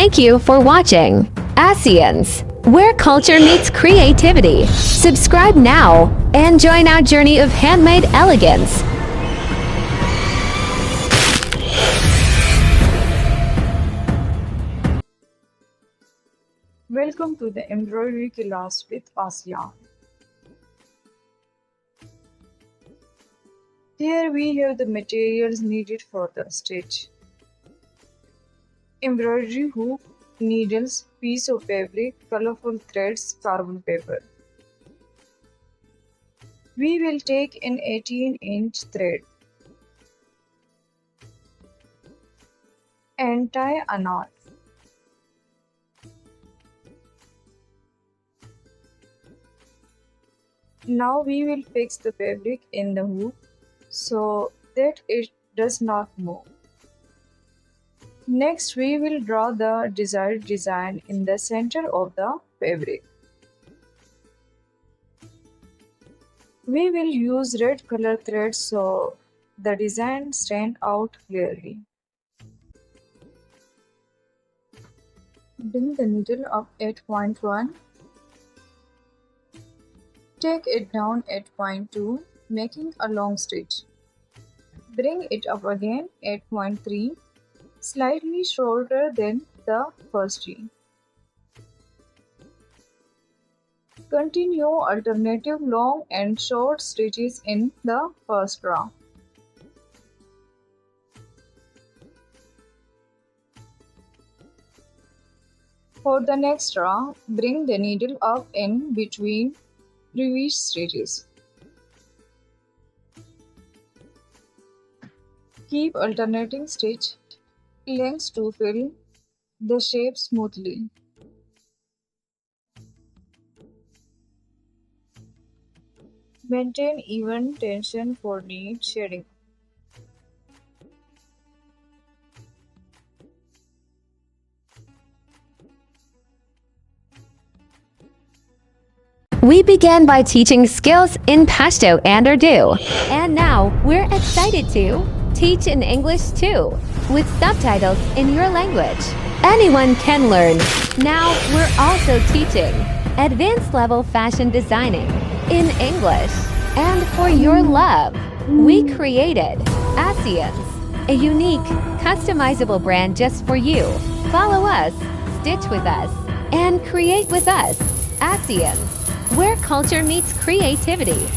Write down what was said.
Thank you for watching Asyans, where culture meets creativity. Subscribe now and join our journey of handmade elegance. Welcome to the embroidery class with Asyan. Here we have the materials needed for the stitch. Embroidery hook, needles, piece of fabric, colorful threads, carbon paper. We will take an 18-inch thread and tie a knot. Now we will fix the fabric in the hook so that it does not move. Next, we will draw the desired design in the center of the fabric. We will use red color thread so the design stands out clearly. Bring the needle up at point 1. Take it down at point 2, making a long stitch. Bring it up again at point 3, slightly shorter than the first tree. Continue alternative long and short stitches in the first row. For the next row, bring the needle up in between previous stitches. Keep alternating stitch lengths to fill the shape smoothly. Maintain even tension for neat shading. We began by teaching skills in Pashto and Urdu, and now we're excited to teach in English too, with subtitles in your language. Anyone can learn. Now we're also teaching advanced level fashion designing in English. And for your love, we created Asyans, a unique, customizable brand just for you. Follow us, stitch with us, and create with us. Asyans, where culture meets creativity.